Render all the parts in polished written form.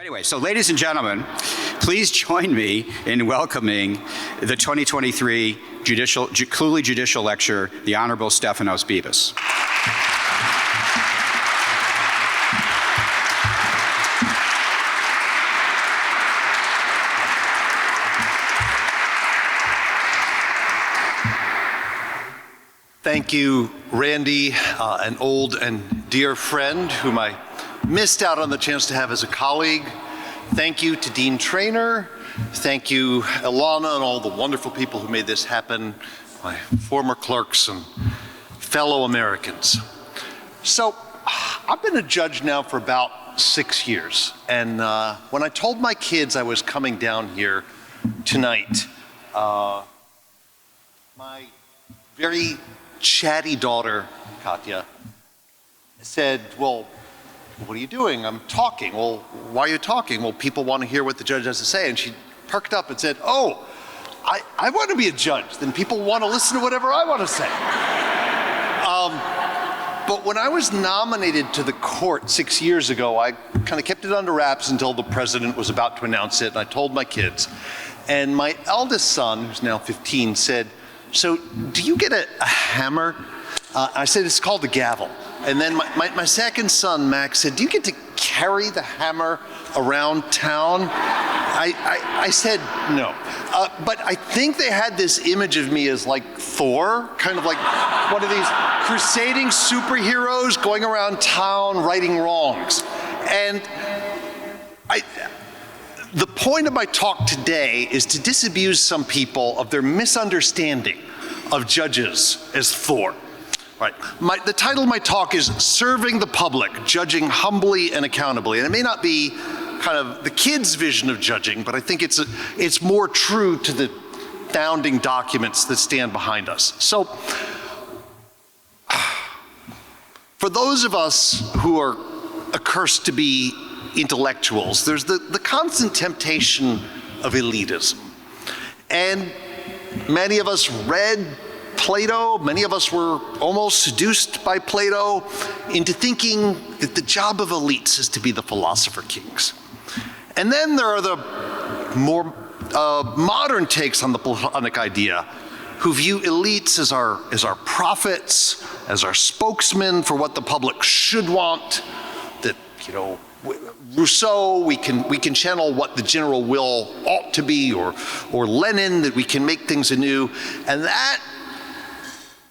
Anyway, so ladies and gentlemen, please join me in welcoming the 2023 Cooley Judicial Lecturer, the Honorable Stephanos Bibas. Thank you, Randy, an old and dear friend whom I missed out on the chance to have as a colleague. Thank you to Dean Traynor. Thank you, Ilana, and all the wonderful people who made this happen, my former clerks and fellow Americans. So, I've been a judge now for about 6 years, and when I told my kids I was coming down here tonight, my very chatty daughter, Katya, said, well, what are you doing? I'm talking. Well, why are you talking? Well, people want to hear what the judge has to say. And she perked up and said, oh, I want to be a judge. Then people want to listen to whatever I want to say. But when I was nominated to the court 6 years ago, I kind of kept it under wraps until the president was about to announce it. And I told my kids. And my eldest son, who's now 15, said, so do you get a hammer? I said, it's called the gavel. And then my second son, Max, said, do you get to carry the hammer around town? I said, no. But I think they had this image of me as like Thor, kind of like one of these crusading superheroes going around town righting wrongs. And the point of my talk today is to disabuse some people of their misunderstanding of judges as Thor. Right. The title of my talk is Serving the Public, Judging Humbly and Accountably. And it may not be kind of the kids' vision of judging, but I think it's more true to the founding documents that stand behind us. So, for those of us who are accursed to be intellectuals, there's the constant temptation of elitism. And many of us read Plato, many of us were almost seduced by Plato into thinking that the job of elites is to be the philosopher kings. And then there are the more modern takes on the Platonic idea who view elites as our prophets, as our spokesmen for what the public should want, that, you know, Rousseau, we can channel what the general will ought to be, or Lenin, that we can make things anew, and that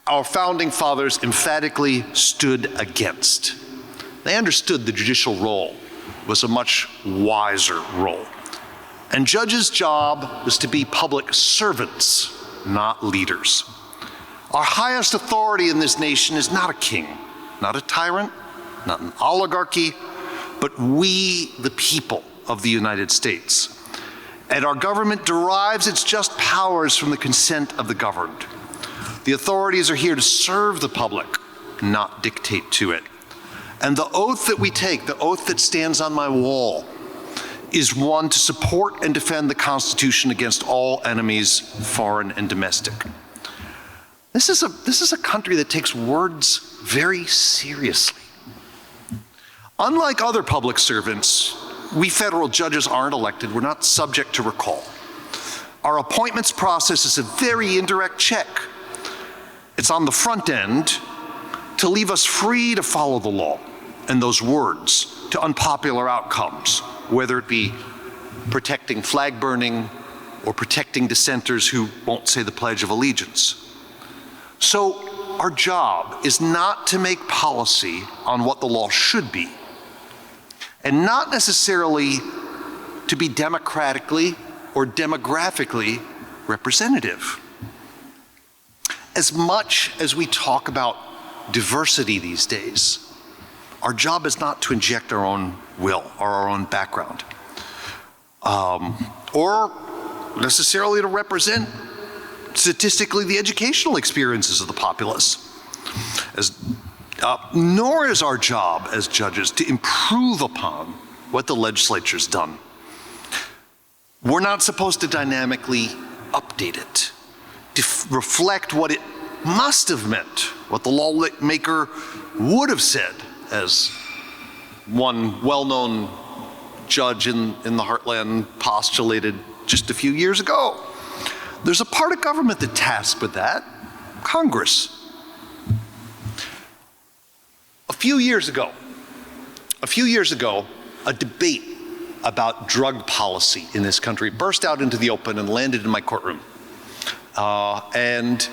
our founding fathers emphatically stood against. They understood the judicial role was a much wiser role. And judges' job was to be public servants, not leaders. Our highest authority in this nation is not a king, not a tyrant, not an oligarchy, but we, the people of the United States. And our government derives its just powers from the consent of the governed. The authorities are here to serve the public, not dictate to it. And the oath that we take, the oath that stands on my wall, is one to support and defend the Constitution against all enemies, foreign and domestic. This is a country that takes words very seriously. Unlike other public servants, we federal judges aren't elected. We're not subject to recall. Our appointments process is a very indirect check. It's on the front end to leave us free to follow the law and those words to unpopular outcomes, whether it be protecting flag burning or protecting dissenters who won't say the Pledge of Allegiance. So our job is not to make policy on what the law should be, and not necessarily to be democratically or demographically representative. As much as we talk about diversity these days, our job is not to inject our own will or our own background, or necessarily to represent statistically the educational experiences of the populace. Nor is our job as judges to improve upon what the legislature's done. We're not supposed to dynamically update it, to reflect what it must have meant, what the lawmaker would have said, as one well-known judge in the Heartland postulated just a few years ago. There's a part of government that's tasked with that, Congress. A few years ago, a debate about drug policy in this country burst out into the open and landed in my courtroom. And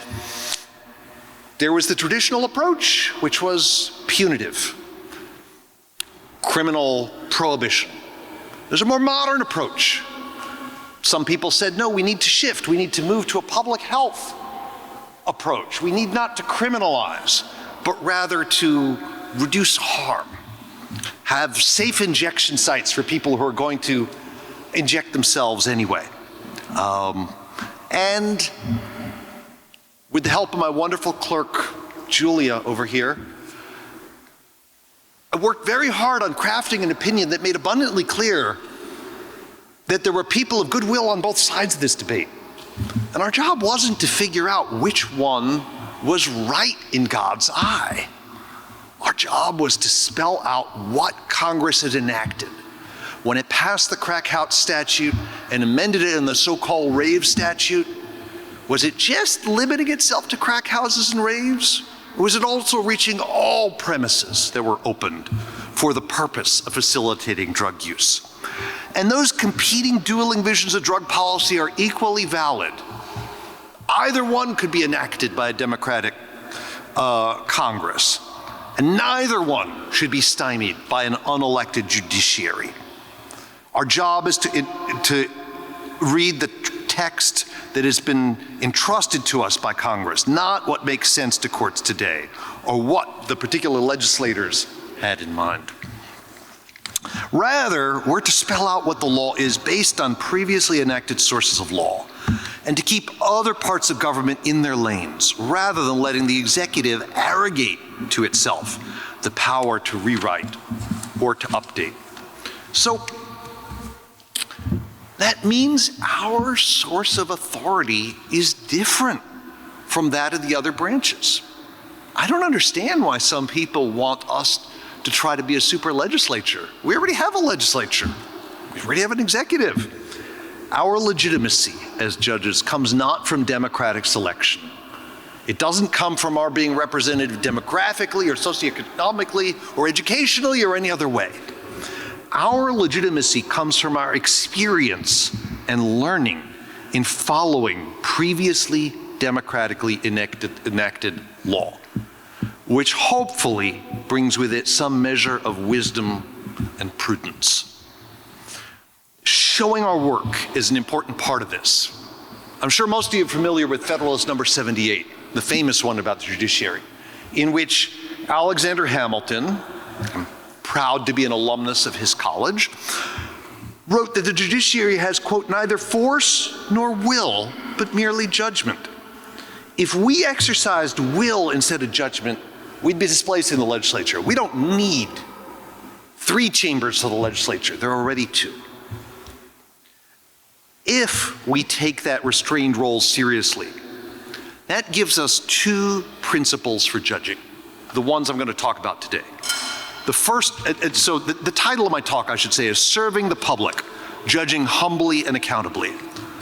there was the traditional approach, which was punitive, criminal prohibition. There's a more modern approach. Some people said, no, we need to shift. We need to move to a public health approach. We need not to criminalize, but rather to reduce harm. Have safe injection sites for people who are going to inject themselves anyway. And with the help of my wonderful clerk, Julia, over here, I worked very hard on crafting an opinion that made abundantly clear that there were people of goodwill on both sides of this debate. And our job wasn't to figure out which one was right in God's eye. Our job was to spell out what Congress had enacted when it passed the crack house statute and amended it in the so-called rave statute. Was it just limiting itself to crack houses and raves? Or was it also reaching all premises that were opened for the purpose of facilitating drug use? And those competing, dueling visions of drug policy are equally valid. Either one could be enacted by a Democratic Congress, and neither one should be stymied by an unelected judiciary. Our job is to read the text that has been entrusted to us by Congress, not what makes sense to courts today, or what the particular legislators had in mind. Rather, we're to spell out what the law is based on previously enacted sources of law, and to keep other parts of government in their lanes, rather than letting the executive arrogate to itself the power to rewrite or to update. So, that means our source of authority is different from that of the other branches. I don't understand why some people want us to try to be a super legislature. We already have a legislature. We already have an executive. Our legitimacy as judges comes not from democratic selection. It doesn't come from our being represented demographically or socioeconomically or educationally or any other way. Our legitimacy comes from our experience and learning in following previously democratically enacted law, which hopefully brings with it some measure of wisdom and prudence. Showing our work is an important part of this. I'm sure most of you are familiar with Federalist number 78, the famous one about the judiciary, in which Alexander Hamilton, I'm proud to be an alumnus of his college, wrote that the judiciary has, quote, neither force nor will, but merely judgment. If we exercised will instead of judgment, we'd be displacing the legislature. We don't need 3 chambers of the legislature. There are already 2. If we take that restrained role seriously, that gives us 2 principles for judging, the ones I'm going to talk about today. The first, so the title of my talk, I should say, is Serving the Public, Judging Humbly and Accountably.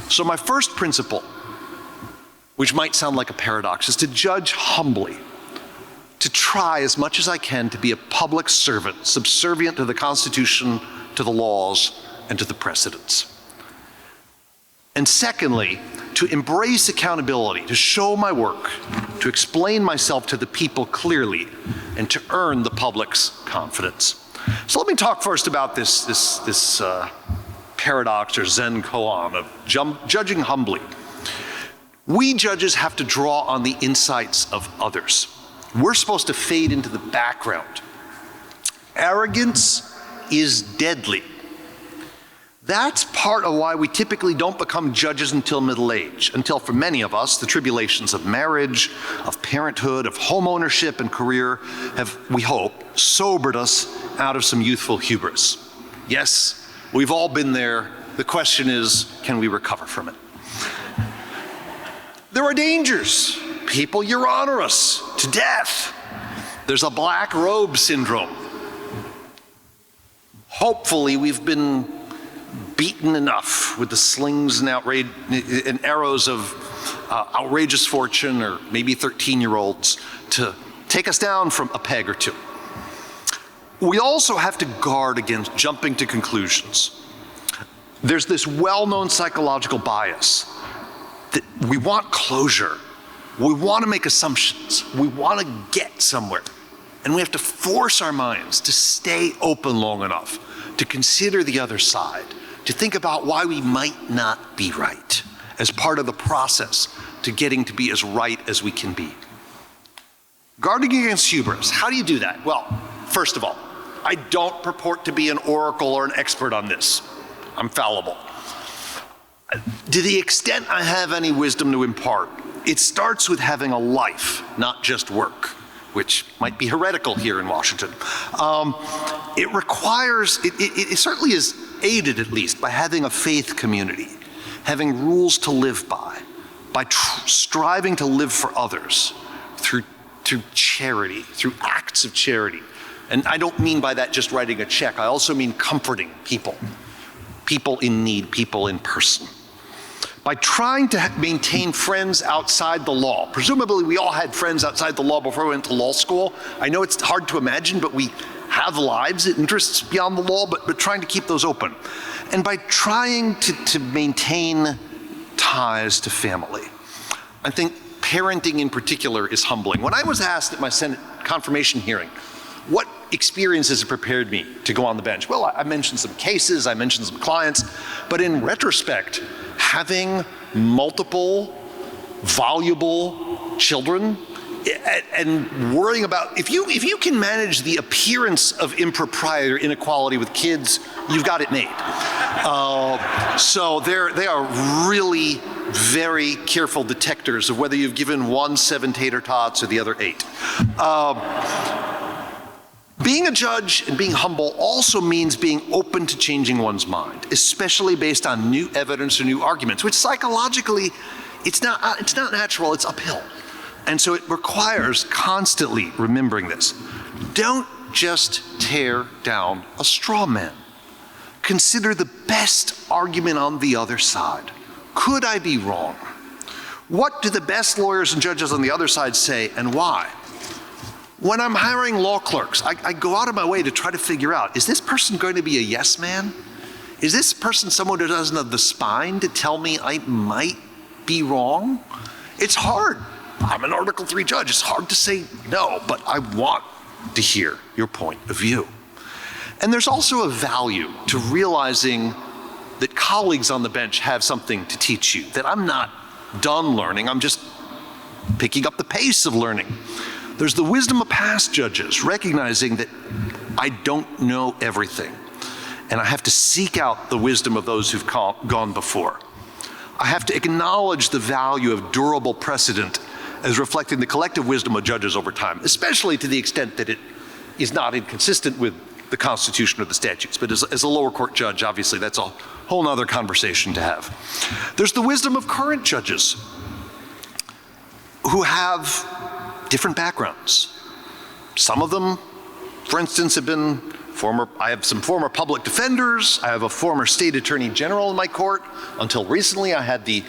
So my first principle, which might sound like a paradox, is to judge humbly, to try as much as I can to be a public servant, subservient to the Constitution, to the laws, and to the precedents. And secondly, to embrace accountability, to show my work, to explain myself to the people clearly, and to earn the public's confidence. So let me talk first about this paradox or Zen koan of judging humbly. We judges have to draw on the insights of others. We're supposed to fade into the background. Arrogance is deadly. That's part of why we typically don't become judges until middle age, until for many of us, the tribulations of marriage, of parenthood, of home ownership and career have, we hope, sobered us out of some youthful hubris. Yes, we've all been there. The question is, can we recover from it? There are dangers. People you honor us to death. There's a black robe syndrome. Hopefully we've been beaten enough with the slings and arrows of outrageous fortune, or maybe 13-year-olds, to take us down from a peg or two. We also have to guard against jumping to conclusions. There's this well-known psychological bias that we want closure. We want to make assumptions. We want to get somewhere. And we have to force our minds to stay open long enough to consider the other side, to think about why we might not be right as part of the process to getting to be as right as we can be. Guarding against hubris, how do you do that? Well, first of all, I don't purport to be an oracle or an expert on this. I'm fallible. To the extent I have any wisdom to impart, it starts with having a life, not just work, which might be heretical here in Washington. It requires, it certainly is aided at least by having a faith community, having rules to live by striving to live for others through charity, through acts of charity. And I don't mean by that just writing a check. I also mean comforting people in need, people in person. By trying to maintain friends outside the law. Presumably we all had friends outside the law before we went to law school. I know it's hard to imagine, but we have lives, interests beyond the law, but trying to keep those open. And by trying to maintain ties to family. I think parenting in particular is humbling. When I was asked at my Senate confirmation hearing, what experiences have prepared me to go on the bench? Well, I mentioned some cases, I mentioned some clients, but in retrospect, having multiple voluble children and worrying about, if you can manage the appearance of impropriety or inequality with kids, you've got it made. So they are really very careful detectors of whether you've given one 7 tater tots or the other 8. Being a judge and being humble also means being open to changing one's mind, especially based on new evidence or new arguments, which psychologically, it's not natural, it's uphill. And so it requires constantly remembering this. Don't just tear down a straw man. Consider the best argument on the other side. Could I be wrong? What do the best lawyers and judges on the other side say, and why? When I'm hiring law clerks, I go out of my way to try to figure out, is this person going to be a yes man? Is this person someone who doesn't have the spine to tell me I might be wrong? It's hard. I'm an Article III judge. It's hard to say no, but I want to hear your point of view. And there's also a value to realizing that colleagues on the bench have something to teach you, that I'm not done learning, I'm just picking up the pace of learning. There's the wisdom of past judges, recognizing that I don't know everything, and I have to seek out the wisdom of those who've gone before. I have to acknowledge the value of durable precedent as reflecting the collective wisdom of judges over time, especially to the extent that it is not inconsistent with the Constitution or the statutes. But as a lower court judge, obviously that's a whole nother conversation to have. There's the wisdom of current judges who have different backgrounds. Some of them, for instance, have been I have some former public defenders. I have a former state attorney general in my court. Until recently, I had the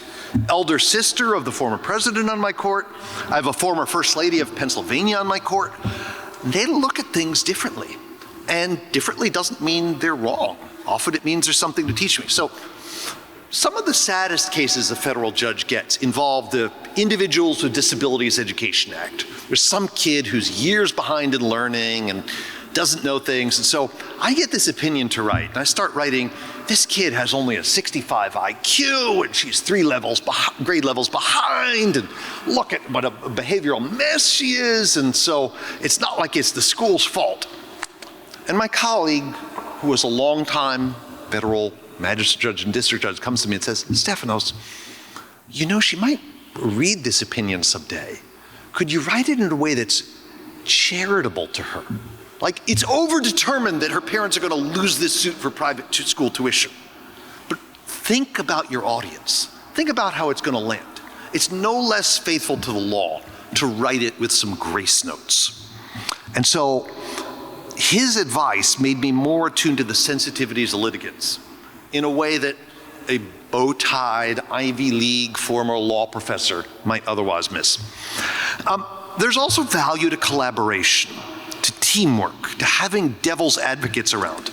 elder sister of the former president on my court. I have a former first lady of Pennsylvania on my court. They look at things differently. And differently doesn't mean they're wrong. Often it means there's something to teach me. So some of the saddest cases a federal judge gets involve the Individuals with Disabilities Education Act. There's some kid who's years behind in learning and doesn't know things. And so I get this opinion to write, and I start writing, this kid has only a 65 IQ, and she's 3 grade levels behind, and look at what a behavioral mess she is, and so it's not like it's the school's fault. And my colleague, who was a longtime federal magistrate judge and district judge, comes to me and says, Stephanos, you know, she might read this opinion someday. Could you write it in a way that's charitable to her? Like, it's overdetermined that her parents are going to lose this suit for private school tuition. But think about your audience. Think about how it's going to land. It's no less faithful to the law to write it with some grace notes. And so his advice made me more attuned to the sensitivities of litigants in a way that a bow-tied Ivy League former law professor might otherwise miss. There's also value to collaboration, to teamwork, to having devil's advocates around.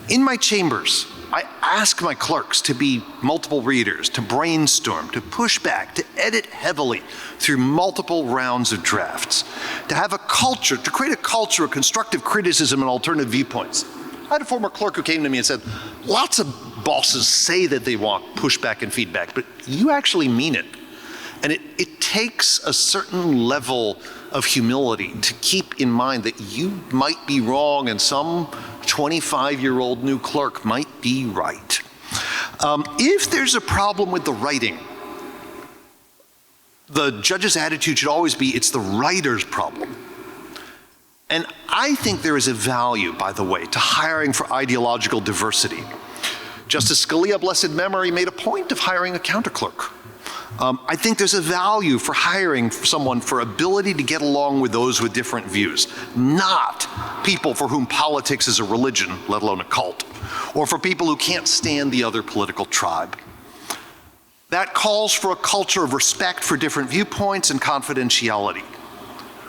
In my chambers, I ask my clerks to be multiple readers, to brainstorm, to push back, to edit heavily through multiple rounds of drafts, to have a culture, to create a culture of constructive criticism and alternative viewpoints. I had a former clerk who came to me and said, lots of bosses say that they want pushback and feedback, but you actually mean it. And it takes a certain level of humility to keep in mind that you might be wrong and some 25-year-old new clerk might be right. If there's a problem with the writing, the judge's attitude should always be, it's the writer's problem. And I think there is a value, by the way, to hiring for ideological diversity. Justice Scalia, blessed memory, made a point of hiring a counterclerk. I think there's a value for hiring someone for ability to get along with those with different views, not people for whom politics is a religion, let alone a cult, or for people who can't stand the other political tribe. That calls for a culture of respect for different viewpoints and confidentiality,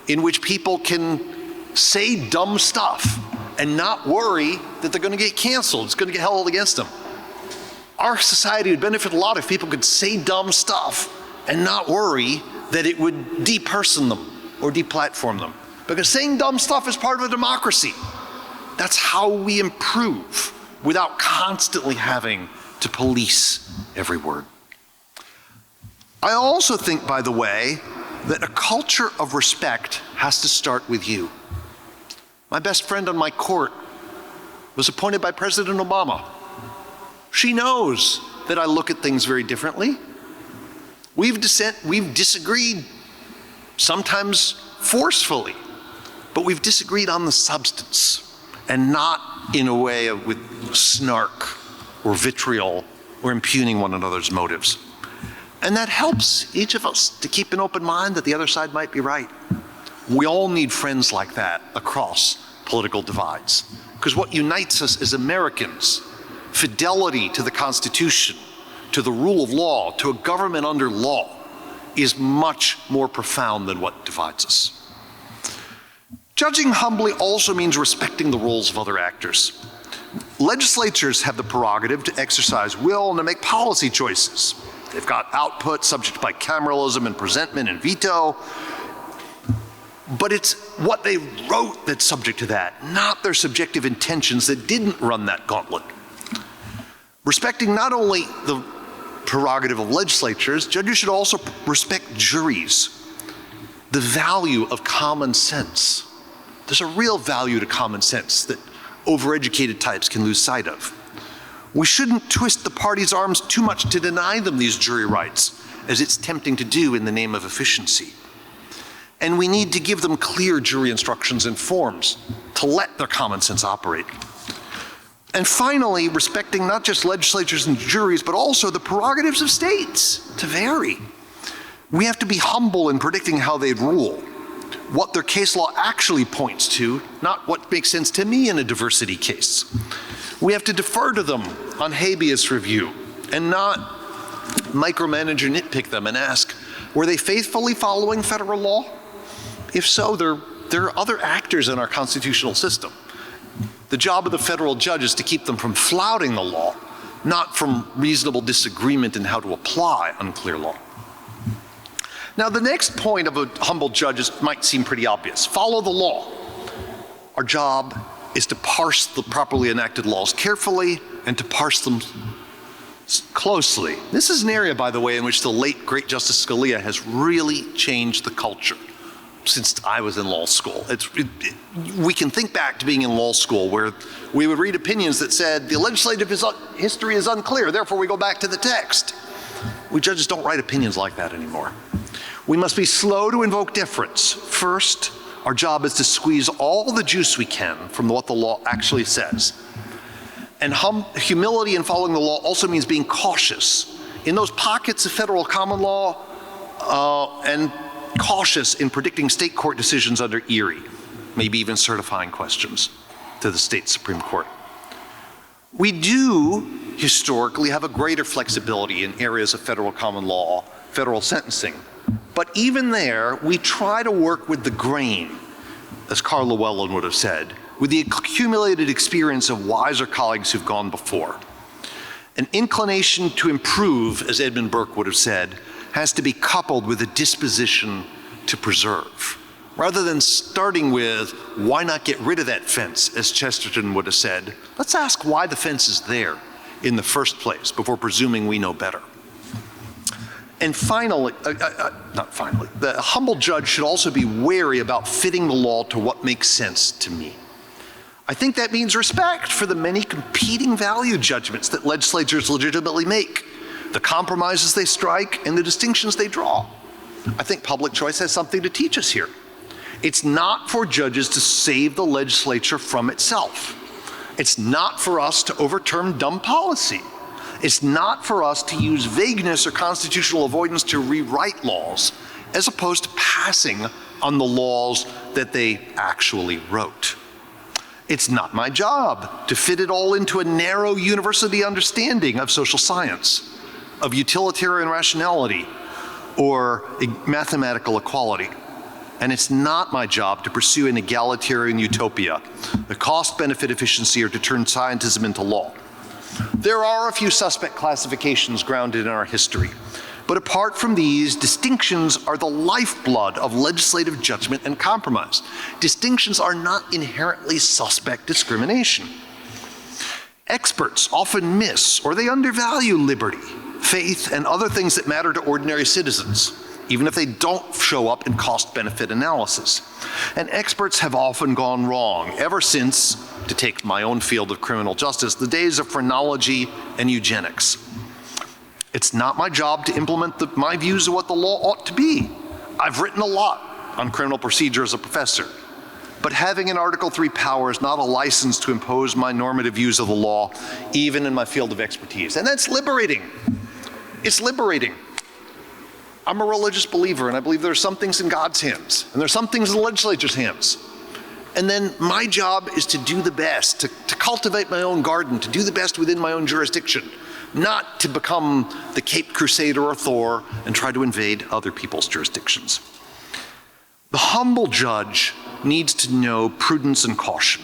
in which people can say dumb stuff and not worry that they're going to get canceled, it's going to get held against them. Our society would benefit a lot if people could say dumb stuff and not worry that it would deperson them or deplatform them. Because saying dumb stuff is part of a democracy. That's how we improve without constantly having to police every word. I also think, by the way, that a culture of respect has to start with you. My best friend on my court was appointed by President Obama. She knows that I look at things very differently. We've disagreed, sometimes forcefully, but we've disagreed on the substance and not in a way with snark or vitriol or impugning one another's motives. And that helps each of us to keep an open mind that the other side might be right. We all need friends like that across political divides, because what unites us as Americans, fidelity to the Constitution, to the rule of law, to a government under law, is much more profound than what divides us. Judging humbly also means respecting the roles of other actors. Legislatures have the prerogative to exercise will and to make policy choices. They've got output subject to bicameralism and presentment and veto, but it's what they wrote that's subject to that, not their subjective intentions that didn't run that gauntlet. Respecting not only the prerogative of legislatures, judges should also respect juries, the value of common sense. There's a real value to common sense that overeducated types can lose sight of. We shouldn't twist the parties' arms too much to deny them these jury rights, as it's tempting to do in the name of efficiency. And we need to give them clear jury instructions and forms to let their common sense operate. And finally, respecting not just legislatures and juries, but also the prerogatives of states to vary. We have to be humble in predicting how they'd rule, what their case law actually points to, not what makes sense to me in a diversity case. We have to defer to them on habeas review and not micromanage or nitpick them and ask, were they faithfully following federal law? If so, there are other actors in our constitutional system. The job of the federal judge is to keep them from flouting the law, not from reasonable disagreement in how to apply unclear law. Now, the next point of a humble judge might seem pretty obvious. Follow the law. Our job is to parse the properly enacted laws carefully and to parse them closely. This is an area, by the way, in which the late, great Justice Scalia has really changed the culture since I was in law school. We can think back to being in law school where we would read opinions that said the legislative history is unclear, therefore we go back to the text. We judges don't write opinions like that anymore. We must be slow to invoke deference. First, our job is to squeeze all the juice we can from what the law actually says. And humility in following the law also means being cautious in those pockets of federal common law and cautious in predicting state court decisions under Erie, maybe even certifying questions. to the state Supreme Court. We do historically have a greater flexibility in areas of federal common law, federal sentencing. But even there, we try to work with the grain, as Carl Llewellyn would have said, with the accumulated experience of wiser colleagues who've gone before. An inclination to improve, as Edmund Burke would have said, has to be coupled with a disposition to preserve. Rather than starting with, why not get rid of that fence, as Chesterton would have said, let's ask why the fence is there in the first place before presuming we know better. And finally, the humble judge should also be wary about fitting the law to what makes sense to me. I think that means respect for the many competing value judgments that legislatures legitimately make, the compromises they strike, and the distinctions they draw. I think public choice has something to teach us here. It's not for judges to save the legislature from itself. It's not for us to overturn dumb policy. It's not for us to use vagueness or constitutional avoidance to rewrite laws, as opposed to passing on the laws that they actually wrote. It's not my job to fit it all into a narrow university understanding of social science, of utilitarian rationality, or mathematical equality. And it's not my job to pursue an egalitarian utopia, the cost-benefit efficiency, or to turn scientism into law. There are a few suspect classifications grounded in our history, but apart from these, distinctions are the lifeblood of legislative judgment and compromise. Distinctions are not inherently suspect discrimination. Experts often miss or they undervalue liberty, faith, and other things that matter to ordinary citizens, even if they don't show up in cost-benefit analysis. And experts have often gone wrong ever since, to take my own field of criminal justice, the days of phrenology and eugenics. It's not my job to implement my views of what the law ought to be. I've written a lot on criminal procedure as a professor, but having an Article III power is not a license to impose my normative views of the law, even in my field of expertise. And that's liberating. It's liberating. I'm a religious believer, and I believe there are some things in God's hands, and there are some things in the legislature's hands. And then my job is to do the best, to cultivate my own garden, to do the best within my own jurisdiction, not to become the Caped Crusader or Thor and try to invade other people's jurisdictions. The humble judge needs to know prudence and caution.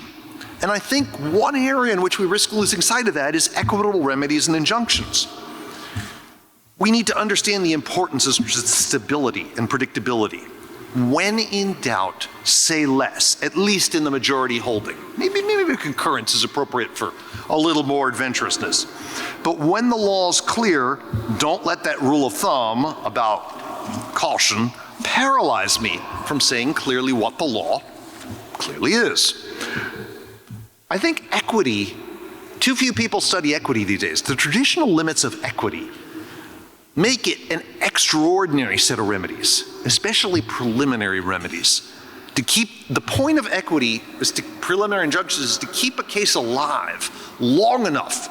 And I think one area in which we risk losing sight of that is equitable remedies and injunctions. We need to understand the importance of stability and predictability. When in doubt, say less, at least in the majority holding. Maybe concurrence is appropriate for a little more adventurousness. But when the law's clear, don't let that rule of thumb about caution paralyze me from saying clearly what the law clearly is. I think equity, too few people study equity these days. The traditional limits of equity make it an extraordinary set of remedies, especially preliminary remedies. The point of equity is preliminary injunctions is to keep a case alive long enough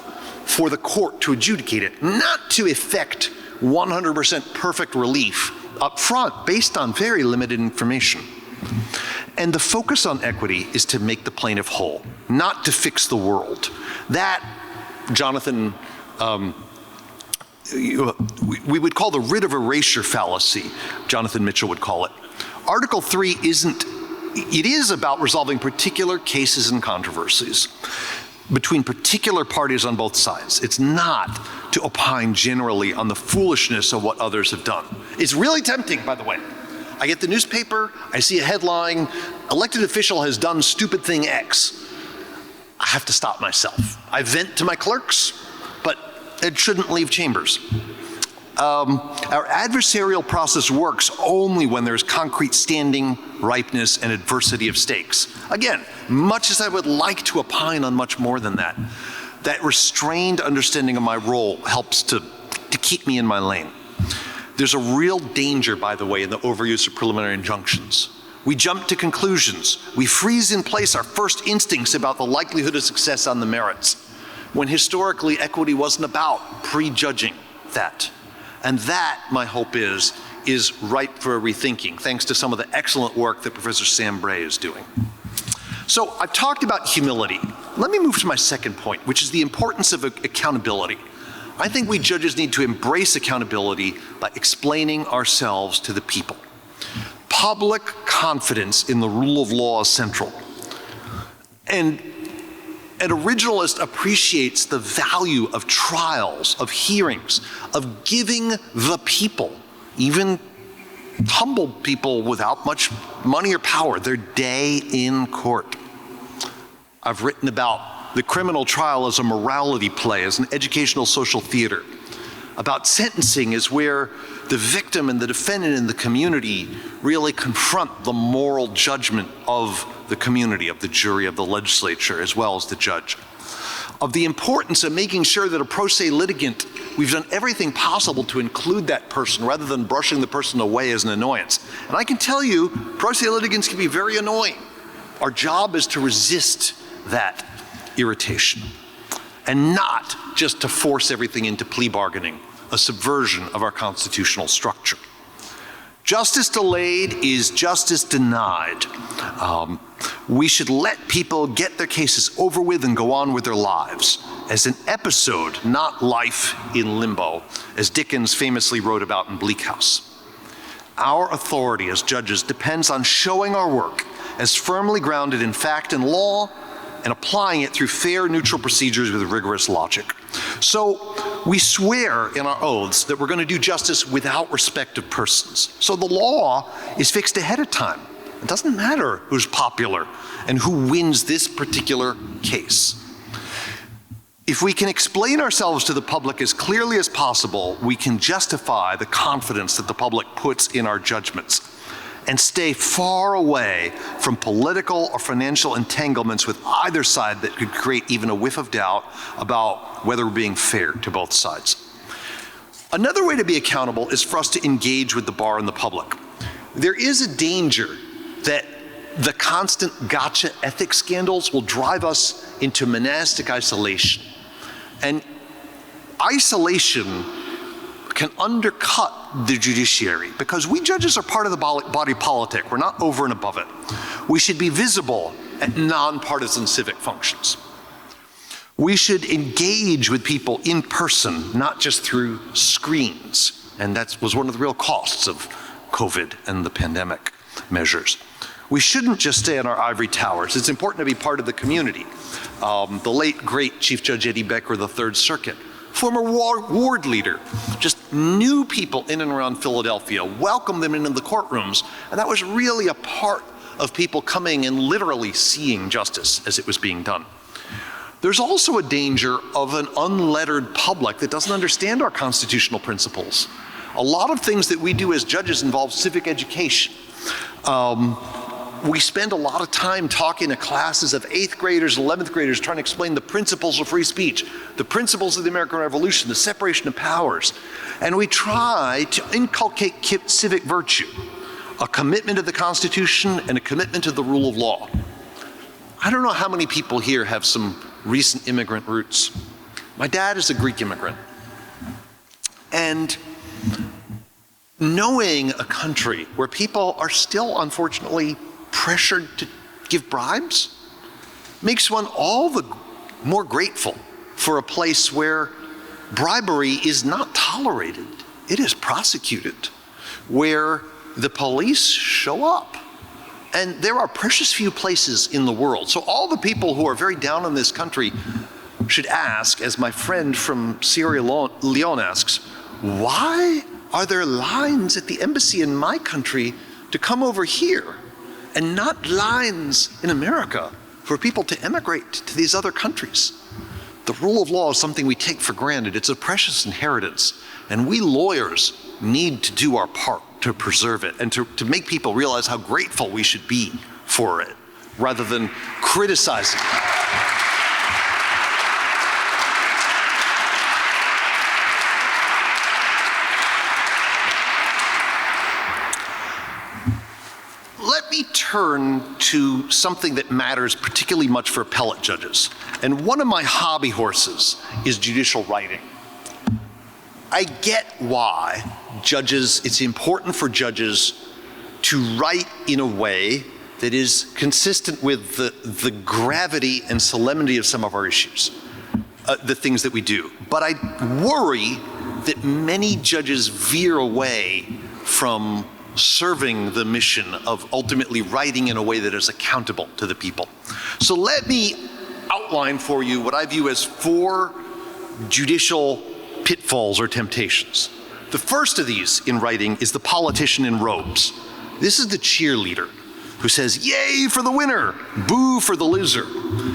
for the court to adjudicate it, not to effect 100% perfect relief up front based on very limited information. And the focus on equity is to make the plaintiff whole, not to fix the world. That, Jonathan, we would call the writ of erasure fallacy, Jonathan Mitchell would call it. Article 3 it is about resolving particular cases and controversies between particular parties on both sides. It's not to opine generally on the foolishness of what others have done. It's really tempting, by the way. I get the newspaper, I see a headline, elected official has done stupid thing X. I have to stop myself. I vent to my clerks, but it shouldn't leave chambers. Our adversarial process works only when there's concrete standing, ripeness, and adversity of stakes. Again, much as I would like to opine on much more than that, that restrained understanding of my role helps to keep me in my lane. There's a real danger, by the way, in the overuse of preliminary injunctions. We jump to conclusions. We freeze in place our first instincts about the likelihood of success on the merits, when historically equity wasn't about prejudging that. And that, my hope is ripe for a rethinking, thanks to some of the excellent work that Professor Sam Bray is doing. So I've talked about humility. Let me move to my second point, which is the importance of accountability. I think we judges need to embrace accountability by explaining ourselves to the people. Public confidence in the rule of law is central. And an originalist appreciates the value of trials, of hearings, of giving the people, even humble people without much money or power, their day in court. I've written about the criminal trial as a morality play, as an educational social theater. About sentencing is where the victim and the defendant and the community really confront the moral judgment of the community, of the jury, of the legislature, as well as the judge. Of the importance of making sure that a pro se litigant, we've done everything possible to include that person rather than brushing the person away as an annoyance. And I can tell you, pro se litigants can be very annoying. Our job is to resist that irritation and not just to force everything into plea bargaining, a subversion of our constitutional structure. Justice delayed is justice denied. We should let people get their cases over with and go on with their lives as an episode, not life in limbo, as Dickens famously wrote about in Bleak House. Our authority as judges depends on showing our work as firmly grounded in fact and law and applying it through fair, neutral procedures with rigorous logic. So we swear in our oaths that we're going to do justice without respect of persons. So the law is fixed ahead of time. It doesn't matter who's popular and who wins this particular case. If we can explain ourselves to the public as clearly as possible, we can justify the confidence that the public puts in our judgments and stay far away from political or financial entanglements with either side that could create even a whiff of doubt about whether we're being fair to both sides. Another way to be accountable is for us to engage with the bar and the public. There is a danger that the constant gotcha ethics scandals will drive us into monastic isolation. And isolation can undercut the judiciary because we judges are part of the body politic. We're not over and above it. We should be visible at nonpartisan civic functions. We should engage with people in person, not just through screens. And that was one of the real costs of COVID and the pandemic measures. We shouldn't just stay in our ivory towers. It's important to be part of the community. The late, great Chief Judge Eddie Becker of the Third Circuit, former ward leader, just knew people in and around Philadelphia, welcomed them into the courtrooms, and that was really a part of people coming and literally seeing justice as it was being done. There's also a danger of an unlettered public that doesn't understand our constitutional principles. A lot of things that we do as judges involve civic education. We spend a lot of time talking to classes of 8th graders, 11th graders, trying to explain the principles of free speech, the principles of the American Revolution, the separation of powers. And we try to inculcate civic virtue, a commitment to the Constitution and a commitment to the rule of law. I don't know how many people here have some recent immigrant roots. My dad is a Greek immigrant. And knowing a country where people are still, unfortunately, pressured to give bribes makes one all the more grateful for a place where bribery is not tolerated, it is prosecuted, where the police show up. And there are precious few places in the world. So all the people who are very down on this country should ask, as my friend from Sierra Leone asks, why are there lines at the embassy in my country to come over here and not lines in America for people to emigrate to these other countries? The rule of law is something we take for granted. It's a precious inheritance, and we lawyers need to do our part to preserve it and to make people realize how grateful we should be for it, rather than criticizing it. Let me turn to something that matters particularly much for appellate judges. And one of my hobby horses is judicial writing. I get why it's important for judges to write in a way that is consistent with the gravity and solemnity of some of our issues, the things that we do. But I worry that many judges veer away from serving the mission of ultimately writing in a way that is accountable to the people. So let me outline for you what I view as 4 judicial pitfalls or temptations. The first of these in writing is the politician in robes. This is the cheerleader who says, "Yay for the winner, boo for the loser."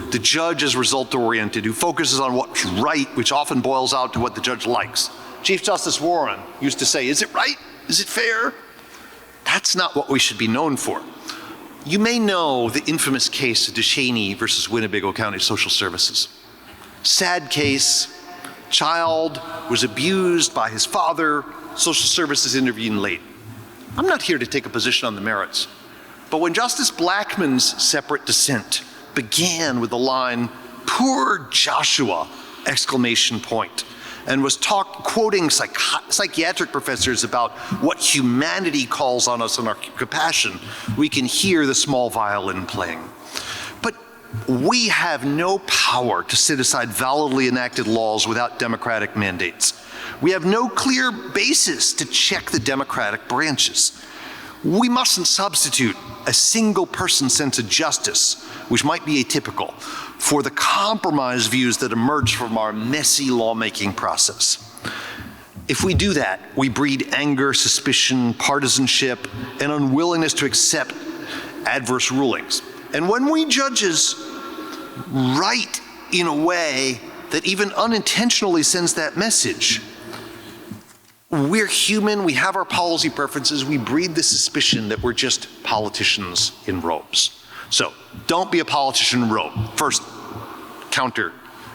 The judge is result-oriented, who focuses on what's right, which often boils out to what the judge likes. Chief Justice Warren used to say, "Is it right? Is it fair?" That's not what we should be known for. You may know the infamous case of DeShaney versus Winnebago County Social Services. Sad case. Child was abused by his father. Social services intervened late. I'm not here to take a position on the merits, but when Justice Blackmun's separate dissent began with the line, "Poor Joshua!" and was quoting psychiatric professors about what humanity calls on us and our compassion, we can hear the small violin playing. But we have no power to set aside validly enacted laws without democratic mandates. We have no clear basis to check the democratic branches. We mustn't substitute a single person's sense of justice, which might be atypical, for the compromise views that emerge from our messy lawmaking process. If we do that, we breed anger, suspicion, partisanship, and unwillingness to accept adverse rulings. And when we judges write in a way that even unintentionally sends that message, we're human, we have our policy preferences, we breed the suspicion that we're just politicians in robes. So don't be a politician in robe. First counter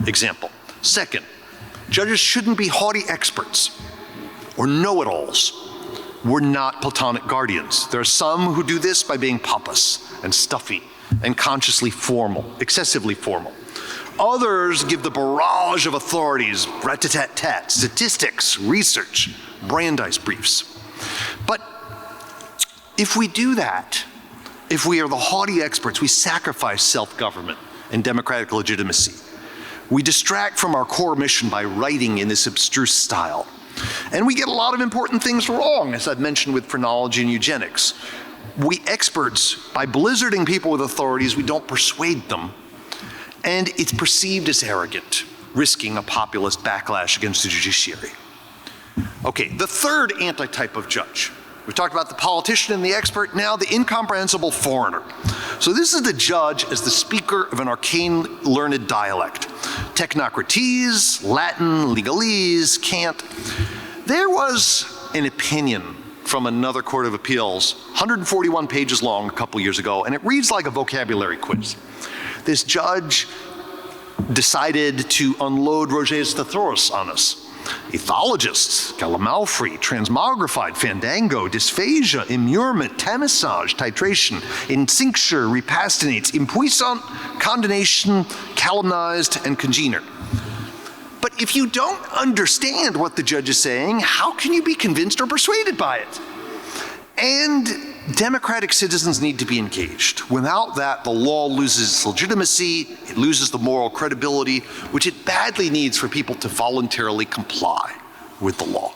example. Second, judges shouldn't be haughty experts or know-it-alls. We're not platonic guardians. There are some who do this by being pompous and stuffy and consciously formal, excessively formal. Others give the barrage of authorities, rat-tat-tat, statistics, research, Brandeis briefs. But if we do that, if we are the haughty experts, we sacrifice self-government and democratic legitimacy. We distract from our core mission by writing in this abstruse style. And we get a lot of important things wrong, as I've mentioned with phrenology and eugenics. We experts, by blizzarding people with authorities, we don't persuade them. And it's perceived as arrogant, risking a populist backlash against the judiciary. Okay, the third antitype of judge. We've talked about the politician and the expert, now the incomprehensible foreigner. So this is the judge as the speaker of an arcane learned dialect. Technocrates, Latin, legalese, cant. There was an opinion from another court of appeals, 141 pages long a couple years ago, and it reads like a vocabulary quiz. This judge decided to unload Roget's thesaurus on us. Ethologists, Galamalfrey, transmogrified, fandango, dysphagia, immurement, tamisage, titration, instincture, repastinates, impuissant, condemnation, calumnized, and congener. But if you don't understand what the judge is saying, how can you be convinced or persuaded by it? And democratic citizens need to be engaged. Without that, the law loses its legitimacy, it loses the moral credibility, which it badly needs for people to voluntarily comply with the law.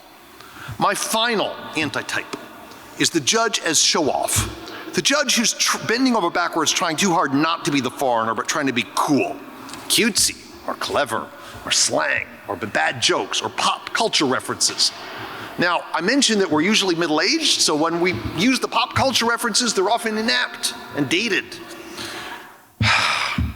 My final antitype is the judge as show-off. The judge who's bending over backwards, trying too hard not to be the foreigner, but trying to be cool, cutesy, or clever, or slang, or bad jokes, or pop culture references. Now, I mentioned that we're usually middle-aged, so when we use the pop culture references, they're often inept and dated.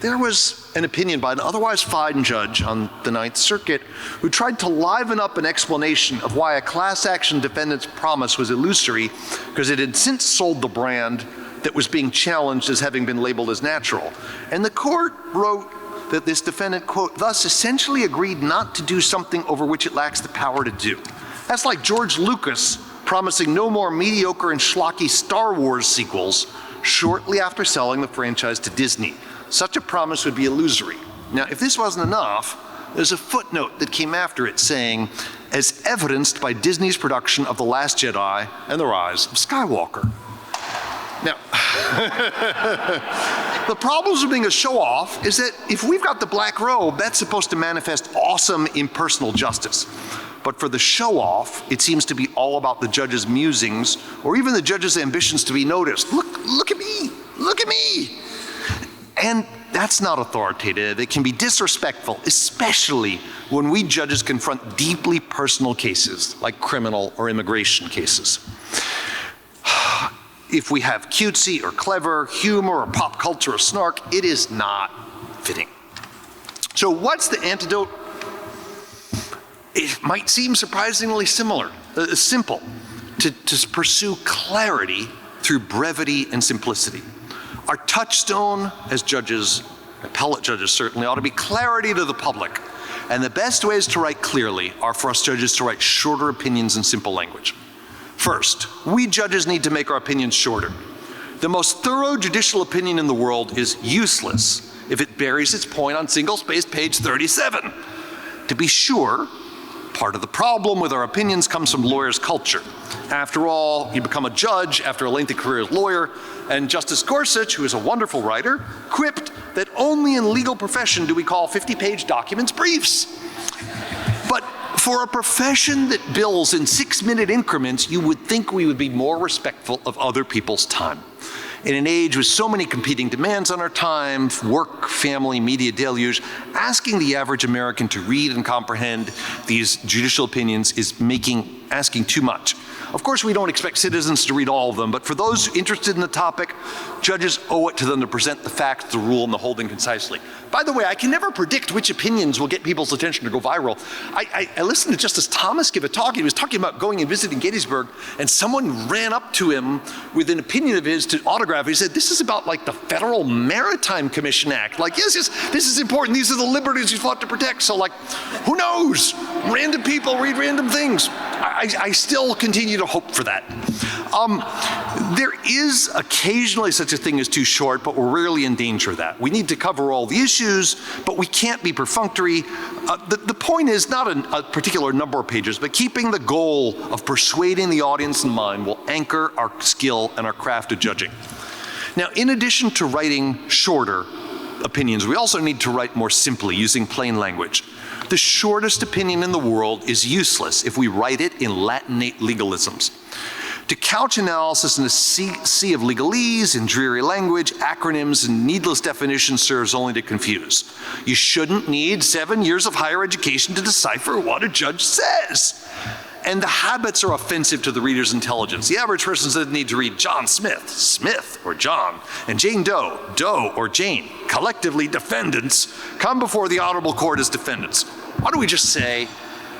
There was an opinion by an otherwise fine judge on the Ninth Circuit who tried to liven up an explanation of why a class action defendant's promise was illusory because it had since sold the brand that was being challenged as having been labeled as natural. And the court wrote that this defendant, quote, thus essentially agreed not to do something over which it lacks the power to do. That's like George Lucas promising no more mediocre and schlocky Star Wars sequels shortly after selling the franchise to Disney. Such a promise would be illusory. Now, if this wasn't enough, there's a footnote that came after it saying, as evidenced by Disney's production of The Last Jedi and The Rise of Skywalker. Now, The problems with being a show-off is that if we've got the black robe, that's supposed to manifest awesome impersonal justice. But for the show-off, it seems to be all about the judge's musings or even the judge's ambitions to be noticed. Look at me, look at me. And that's not authoritative. It can be disrespectful, especially when we judges confront deeply personal cases like criminal or immigration cases. If we have cutesy or clever humor or pop culture or snark, it is not fitting. So what's the antidote? It might seem surprisingly simple, to pursue clarity through brevity and simplicity. Our touchstone as judges, appellate judges certainly, ought to be clarity to the public. And the best ways to write clearly are for us judges to write shorter opinions in simple language. First, we judges need to make our opinions shorter. The most thorough judicial opinion in the world is useless if it buries its point on single-spaced page 37. To be sure, part of the problem with our opinions comes from lawyers' culture. After all, you become a judge after a lengthy career as lawyer, and Justice Gorsuch, who is a wonderful writer, quipped that only in legal profession do we call 50-page documents briefs. But for a profession that bills in 6-minute increments, you would think we would be more respectful of other people's time. In an age with so many competing demands on our time, work, family, media deluge, asking the average American to read and comprehend these judicial opinions is asking too much. Of course, we don't expect citizens to read all of them, but for those interested in the topic, judges owe it to them to present the facts, the rule, and the holding concisely. By the way, I can never predict which opinions will get people's attention to go viral. I listened to Justice Thomas give a talk. He was talking about going and visiting Gettysburg, and someone ran up to him with an opinion of his to autograph. He said, this is about like the Federal Maritime Commission Act. Like, yes, this is important. These are the liberties you fought to protect. So like, who knows? Random people read random things. I still continue to hope for that. There is occasionally such a thing as too short, but we're rarely in danger of that. We need to cover all the issues, but we can't be perfunctory. The point is not a particular number of pages, but keeping the goal of persuading the audience in mind will anchor our skill and our craft of judging. Now, in addition to writing shorter opinions, we also need to write more simply, using plain language. The shortest opinion in the world is useless if we write it in Latinate legalisms. To couch analysis in a sea of legalese and dreary language, acronyms, and needless definitions serves only to confuse. You shouldn't need 7 years of higher education to decipher what a judge says. And the habits are offensive to the reader's intelligence. The average person doesn't need to read John Smith, Smith or John, and Jane Doe, Doe or Jane. Collectively, defendants come before the honorable court as defendants. Why don't we just say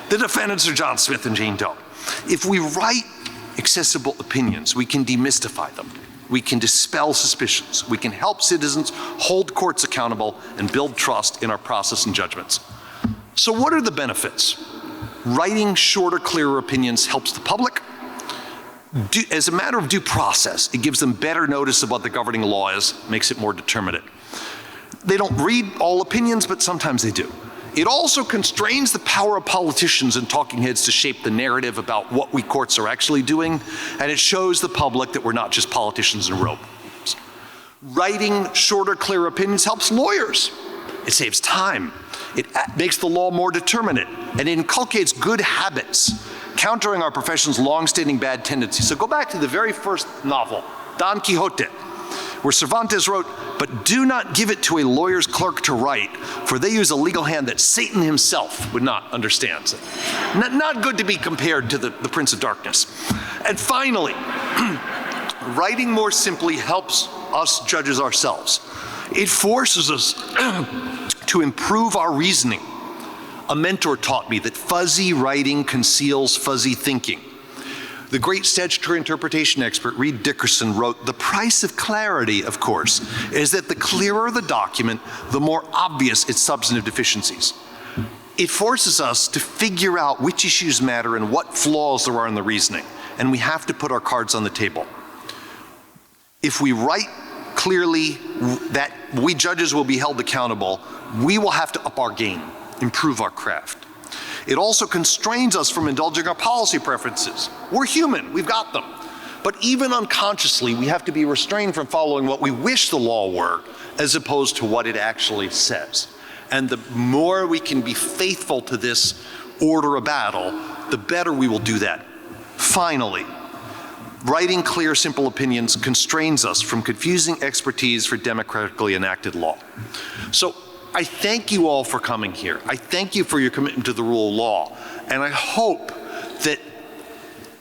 the defendants are John Smith and Jane Doe? If we write accessible opinions, we can demystify them. We can dispel suspicions. We can help citizens hold courts accountable and build trust in our process and judgments. So what are the benefits? Writing shorter, clearer opinions helps the public. As a matter of due process, it gives them better notice of what the governing law is, makes it more determinate. They don't read all opinions, but sometimes they do. It also constrains the power of politicians and talking heads to shape the narrative about what we courts are actually doing, and it shows the public that we're not just politicians in robes. Writing shorter, clearer opinions helps lawyers. It saves time. It makes the law more determinate, and it inculcates good habits, countering our profession's long-standing bad tendencies. So go back to the very first novel, Don Quixote, where Cervantes wrote, "But do not give it to a lawyer's clerk to write, for they use a legal hand that Satan himself would not understand." So, not good to be compared to the Prince of Darkness. And finally, writing more simply helps us judges ourselves. It forces us to improve our reasoning. A mentor taught me that fuzzy writing conceals fuzzy thinking. The great statutory interpretation expert Reed Dickerson wrote, "The price of clarity, of course, is that the clearer the document, the more obvious its substantive deficiencies." It forces us to figure out which issues matter and what flaws there are in the reasoning, and we have to put our cards on the table. If we write clearly that we judges will be held accountable, we will have to up our game, improve our craft. It also constrains us from indulging our policy preferences. We're human, we've got them. But even unconsciously, we have to be restrained from following what we wish the law were, as opposed to what it actually says. And the more we can be faithful to this order of battle, the better we will do that. Finally, writing clear, simple opinions constrains us from confusing expertise for democratically enacted law. So I thank you all for coming here. I thank you for your commitment to the rule of law. And I hope that,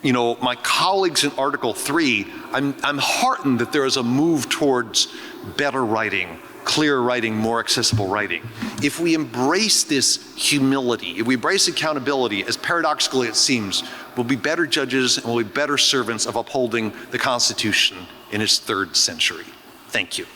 you know, my colleagues in Article 3, I'm heartened that there is a move towards better writing, clear writing, more accessible writing. If we embrace this humility, if we embrace accountability, as paradoxically it seems, we'll be better judges and we'll be better servants of upholding the Constitution in its 3rd century. Thank you.